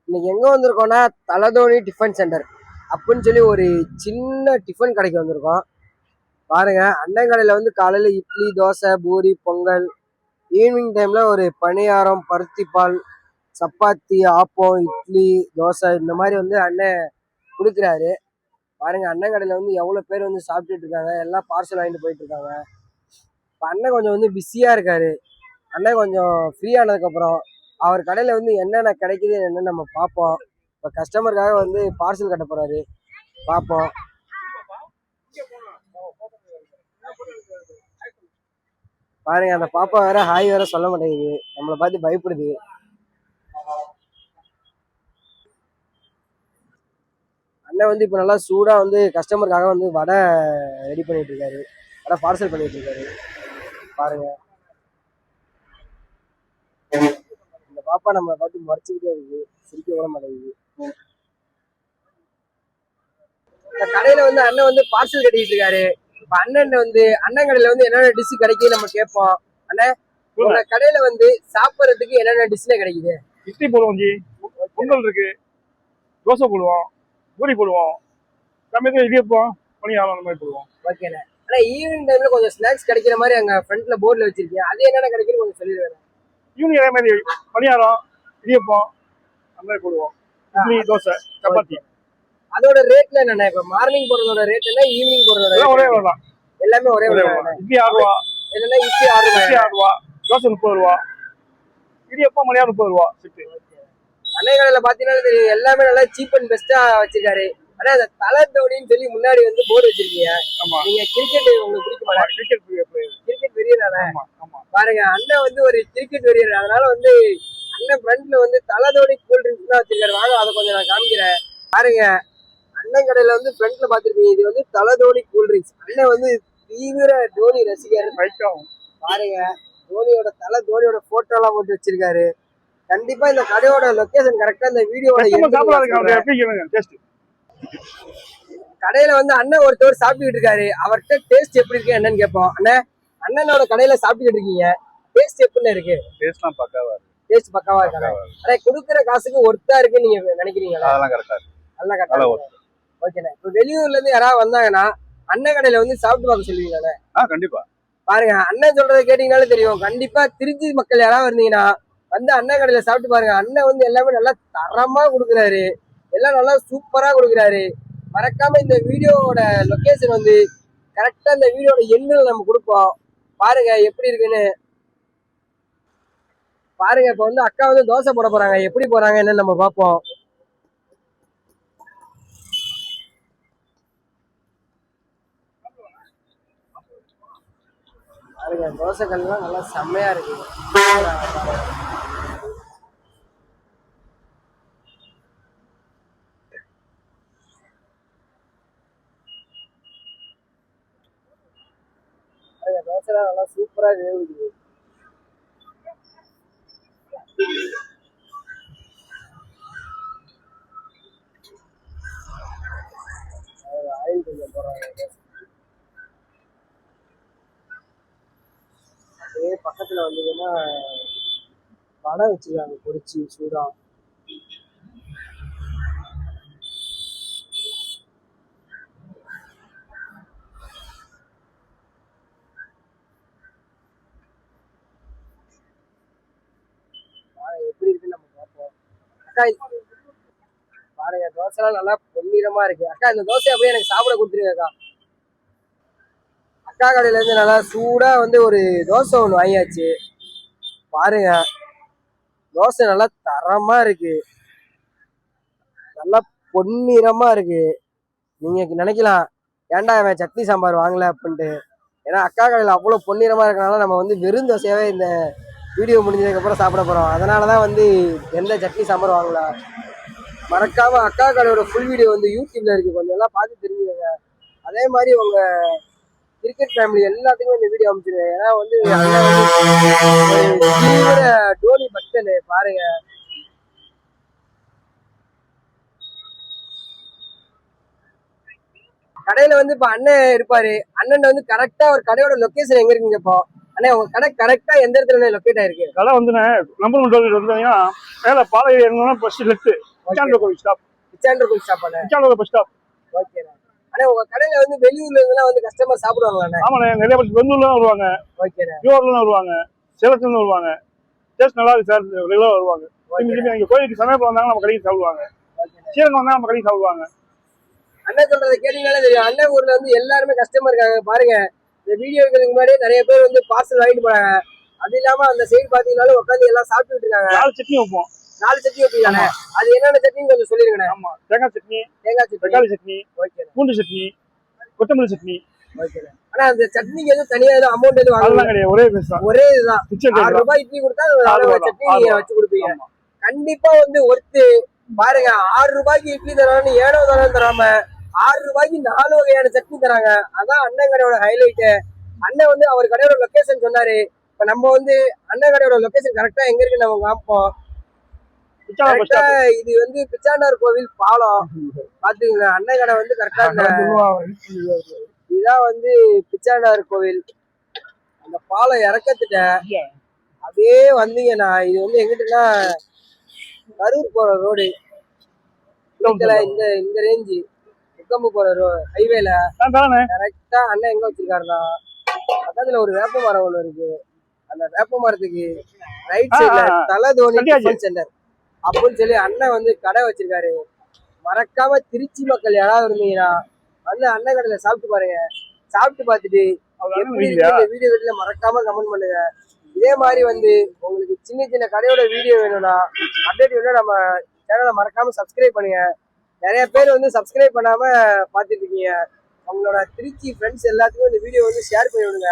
இன்னைக்கு எங்க வந்திருக்கோம்னா Thala Dhoni tiffin centre அப்படின்னு சொல்லி ஒரு சின்ன டிஃபன் கடைக்கு வந்திருக்கோம். பாருங்க, அண்ணன் கடையில வந்து காலையில இட்லி, தோசை, பூரி, பொங்கல், ஈவினிங் டைம்ல ஒரு பணியாரம், பருத்திப்பால், சப்பாத்தி, ஆப்பம், இட்லி, தோசை இந்த மாதிரி வந்து அண்ணன் கொடுக்குறாரு. பாருங்க, அண்ணன் கடையில வந்து எவ்வளவு பேர் வந்து சாப்பிட்டுட்டு இருக்காங்க, எல்லாம் பார்சல் வாங்கிட்டு போயிட்டு இருக்காங்க. இப்போ அண்ணன் கொஞ்சம் வந்து பிஸியா இருக்காரு. அண்ணன் கொஞ்சம் ஃப்ரீ ஆனதுக்கு அப்புறம் அவர் கடையில வந்து என்னென்ன கிடைக்குது என்னன்னு நம்ம பார்ப்போம். இப்போ கஸ்டமருக்காக வந்து பார்சல் கட்ட போறாரு, பார்ப்போம். பாருங்க, அந்த பாப்பா வேற ஹாய் வேற சொல்ல மாட்டேங்குது, நம்மளை பார்த்து பயப்படுது. அண்ணன் வந்து இப்போ நல்லா சூடா வந்து கஸ்டமருக்காக வந்து வடை ரெடி பண்ணிட்டு இருக்காரு, வடை பார்சல் பண்ணிட்டு இருக்காரு. பாருங்க, இந்த பாப்பா நம்மளை பார்த்து மறைச்சிக்கிட்டே இருக்கு, சிரிக்க விட மாட்டேங்குது. இந்த கடையில வந்து அண்ணன் வந்து பார்சல் கட்டிட்டு இருக்காரு. இப்ப அண்ணன் வந்து அண்ணன் கடையில வந்து என்னென்ன டிஷ் கிடைக்கும் நம்ம கேட்போம். அண்ணன், உங்க கடையில வந்து சாப்பிட்றதுக்கு என்னென்ன டிஷ்ல கிடைக்குது? இட்லி போடுவோம் ஜி, பொங்கல் இருக்கு, தோசை போடுவோம், பூரி போடுவோம், சமயத்தில் இடியப்பம், பணியாரம் அந்த மாதிரி போடுவோம். ஓகேண்ணே. ஆனா ஈவினிங் டைம்ல கொஞ்சம் ஸ்நாக்ஸ் கிடைக்கிற மாதிரி அங்க ஃப்ரண்ட்ல போர்ட்ல வச்சிருக்கீங்க, அது என்னென்ன கிடைக்குன்னு கொஞ்சம் சொல்லிடுவேன். ஈவினிங் அதே மாதிரி பணியாரம், இடியப்பம் அந்த மாதிரி போடுவோம், இட்லி, தோசை, சப்பாத்தி. அதோட ரேட்ல என்னென்ன? இப்ப மார்னிங் போறதோட ரேட் என்ன, ஈவினிங் போறதோட எல்லாம் ஒரே விலை தான். எல்லாமே ஒரே விலை. இட்லி 6 ரூபா, என்னன்னா இட்லி 6 ரூபா, தோசை 30 ரூபா, இடியப்பம் மணியாரம் 30 ரூபா. அண்ணன் கடையில பாத்தீங்கன்னா தெரியும், எல்லாமே நல்லா சீப் அண்ட் பெஸ்டா வச்சிருக்காரு. ஆனா அந்த தலதோனின்னு சொல்லி முன்னாடி வந்து போர்டு வச்சிருக்கீங்க. ஆமா, நீங்க கிரிக்கெட் உங்களுக்கு பிடிக்குமா? கிரிக்கெட் வெறியர் தானே? பாருங்க, அண்ணன் வந்து ஒரு கிரிக்கெட் வெறியர். அதனால வந்து அண்ணன் ஃப்ரண்ட்ல வந்து தலதோனி கூல் ட்ரிங்க்ஸ் தான் வச்சிருக்காரு. வாங்க, அதை கொஞ்சம் நான் காமிக்கிறேன். பாருங்க, அண்ணன் கடையில வந்து ஃப்ரண்ட்ல பாத்துருப்பீங்க, இது வந்து தலதோனி கூல் ட்ரிங்க்ஸ். அண்ணன் வந்து தீவிர தோனி ரசிகர். பாருங்க, தோனியோட தோனியோட போட்டோ எல்லாம் போட்டு வச்சிருக்காரு. கண்டிப்பா இந்த கடையோட லொகேஷன் கரெக்டா இந்த வீடியோட கடையில வந்து அண்ணன் ஒருத்தவர் சாப்பிட்டுட்டு இருக்காரு. அவர்கிட்ட டேஸ்ட் எப்படி இருக்கு என்னன்னு கேட்போம். அண்ணனோட கடையில சாப்பிட்டுட்டு இருக்கீங்க, டேஸ்ட் எப்படின்னு இருக்கு? டேஸ்ட் பக்காவா இருக்காங்க. ஆனா கொடுக்குற காசுக்கு ஒர்த்தா இருக்குன்னு நீங்க நினைக்கிறீங்களா? அதெல்லாம் கரெக்டா இருக்கு, நல்லா கரெக்டா. ஓகேண்ணே. இப்போ வெளியூர்ல இருந்து யாராவது வந்தாங்கன்னா அண்ணன் கடையில வந்து சாப்பிட்டு பார்க்க சொல்லுவீங்களே? கண்டிப்பா. பாருங்க, அண்ணன் சொல்றதை கேட்டீங்கன்னாலே தெரியும். கண்டிப்பா திருச்சி மக்கள் யாராவது இருந்தீங்கன்னா வந்து அண்ணன் கடையில சாப்பிட்டு பாருங்க. அண்ணன் வந்து எல்லாமே நல்லா தரமா கொடுக்குறாரு, எல்லாம் நல்லா சூப்பரா கொடுக்குறாரு. மறக்காம இந்த வீடியோவோட லொகேஷன் வந்து கரெக்டா இந்த வீடியோட எண்ணில் நம்ம கொடுப்போம். பாருங்க எப்படி இருக்குன்னு பாருங்க. இப்ப வந்து அக்கா வந்து தோசை போட போறாங்க, எப்படி போறாங்க என்னன்னு நம்ம பார்ப்போம். பாருங்க, தோசைகள்லாம் நல்லா செம்மையா இருக்கு. தோசைலாம் நல்லா சூப்பரா வேகுது. ஆயில் கொஞ்சம் போடுறாங்க. அதே பக்கத்துல வந்தீங்கன்னா வடை வச்சிருக்காங்க பொரிச்சு சூடா. எப்படி இருக்குன்னு நம்ம பார்ப்போம். அக்கா, பாருங்க, தோசை எல்லாம் நல்லா பொன்னிறமா இருக்கு. அக்கா, இந்த தோசை அப்படியே எனக்கு சாப்பிட கொடுத்துருக்கா. அக்கா கடையில இருந்து நல்லா சூடா வந்து ஒரு தோசை ஒண்ணு வாங்கியாச்சு. பாருங்க, தோசை நல்லா தரமா இருக்கு, நல்லா பொன்னிறமா இருக்கு. நீங்க நினைக்கலாம், ஏன்டா அவன் சட்னி சாம்பார் வாங்கல அப்படின்ட்டு. ஏன்னா அக்கா கடையில அவ்வளவு பொன்னிறமா இருக்கனால நம்ம வந்து வெறும் தோசையாவே இந்த வீடியோ முடிஞ்சதுக்கு அப்புறம் சாப்பிட போறோம். அதனாலதான் வந்து எந்த சட்னி சாம்பார் வாங்கல. மறக்காம அக்கா கடையோட ஃபுல் வீடியோ வந்து யூடியூப்ல இருக்கு, கொஞ்சம் எல்லாம் பார்த்து தெரிஞ்சுக்கோங்க. அதே மாதிரி உங்க கிரிக்கெட் ஃபேமிலி எல்லாத்துக்குமே இந்த வீடியோ அமைச்சிருவேன். ஏன்னா வந்து தீவிர தோனி பக்தன். பாருங்க, கடையில வந்து இப்ப அண்ணன் இருப்பாரு. அண்ணன் வந்து கரெக்டா ஒரு கடையோட லொகேஷன் எங்க இருக்குன்னு கேட்போம். அண்ணே, உங்க கடை கரெக்டா எந்த இடத்துல லொகேட் ஆயிருக்கு? கடை வந்து நம்பர் வந்து மேல பாலை இறங்கணும்னா ஃபர்ஸ்ட் லெஃப்ட், பிச்சாண்டூர் கோவில் ஸ்டாப். பிச்சாண்டூர் கோவில் ஸ்டாப் அண்ணே. பிச்சாண்டூர் பஸ் ஸ்டாப். ஓகேண்ணே. அண்ணே உங்க கடையில வந்து வெளியூர்ல இருந்தெல்லாம் வந்து கஸ்டமர் சாப்பிடுவாங்களாண்ணே? ஆமாண்ணே, நிறைய பேர் பெங்களூர்ல வருவாங்க, ஓகேண்ணே. பியூர்ல வருவாங்க, சேலத்துல வருவாங்க. டேஸ்ட் நல்லா இருக்கு சார், ரெகுலரா வருவாங்க. இங்க கோயிலுக்கு சமயத்தில் வந்தாங்க நம்ம கடைக்கு சாப்பிடுவாங்க. சீரகம் வந்தா நம்ம கடைக்கு சாப்பிடுவாங்க. அண்ணன் சொல்றதை கேட்டீங்கன்னாலே தெரியும். அண்ணன் ஊர்ல வந்து எல்லாருமே கஸ்டமர் இருக்காங்க பாருங்க. இந்த வீடியோ எடுக்கிறதுக்கு முன்னாடியே நிறைய பேர் வந்து பார்சல் வாங்கிட்டு போறாங்க. அது இல்லாம அந்த சைடு பாத்தீங்கன்னாலும் உட்காந்து எல்லாம் சாப்பிட்டுட்டு இருக்காங்க. 4 சட்னி வைப்போம். 4 சட்னி வைப்பீங்களாண்ணே? அது என்னென்ன சட்னின்னு கொஞ்சம் சொல்லிருங்கண்ணே. ஆமா, தேங்காய் சட்னி, தேங்காய் சட்னி, தக்காளி சட்னி, ஓகேண்ணே, பூண்டு சட்னி, கொத்தமல்லி சட்னி. ஓகேண்ணே. ஆனா அந்த சட்னிக்கு எதுவும் தனியா எதுவும் அமௌண்ட் எதுவும் அதெல்லாம் வாங்குவீங்க? கிடையாது, ஒரே பேஸ் தான். ஒரே இதுதான். கிச்சன் 6 ரூபாய் இட்லி கொடுத்தா ஒரு 6 ரூபாய் சட்னி நீங்க வச்சு கொடுப்பீங்க. கண்டிப்பா வந்து ஒருத்து பாருங்க. 6 ரூபாய்க்கு இட்லி தரான்னு ஏனோ தானோ தராம 6 ரூபாய்க்கு 4 வகையான சட்னி தராங்க. அதான் அண்ணன் கடையோட ஹைலைட். அண்ணன் வந்து அவர் கடையோட லொகேஷன் சொன்னாரு. இப்ப நம்ம வந்து அண்ணன் கடையோட லொகேஷன் கரெக்டா எங்க இருக்கு நம்ம காமிப்போம். கரெக்டா இது வந்து பிச்சாண்டார் கோவில் பாலம் பாத்துக்கங்க. அண்ணன் கடை வந்து கரெக்டா இதுதான் வந்து பிச்சாண்டார் கோவில். அந்த பாலம் இறக்கத்துட்ட அப்படியே வந்தீங்கன்னா இது வந்து எங்கிட்டனா கரூர் போற ரோடு. இந்த இந்த ரேஞ்சு முக்கம்பு போற ஹைவேல கரெக்டா அண்ணன் எங்க வச்சிருக்காருன்னா பக்கத்துல ஒரு வேப்ப மரம் ஒண்ணு இருக்கு. அந்த வேப்ப மரத்துக்கு ரைட் சைட்ல தலதோனி டிஃபன் சென்டர் அப்படின்னு சொல்லி அண்ணன் வந்து கடை வச்சிருக்காரு. மறக்காம திருச்சி மக்கள் யாராவது இருந்தீங்கன்னா வந்து அண்ணன் கடையில சாப்பிட்டு பாருங்க. சாப்பிட்டு பார்த்துட்டு எப்படி இந்த வீடியோ வீட்டுல மறக்காம கமெண்ட் பண்ணுங்க. இதே மாதிரி வந்து உங்களுக்கு சின்ன சின்ன கடையோட வீடியோ வேணும்னா அப்டேட் வேணும்னா நம்ம சேனலை மறக்காம சப்ஸ்கிரைப் பண்ணுங்க. நிறைய பேர் வந்து சப்ஸ்கிரைப் பண்ணாம பார்த்துட்டு இருக்கீங்க. உங்களோட திருச்சி ஃப்ரெண்ட்ஸ் எல்லாத்துக்கும் இந்த வீடியோ வந்து ஷேர் பண்ணி விடுங்க.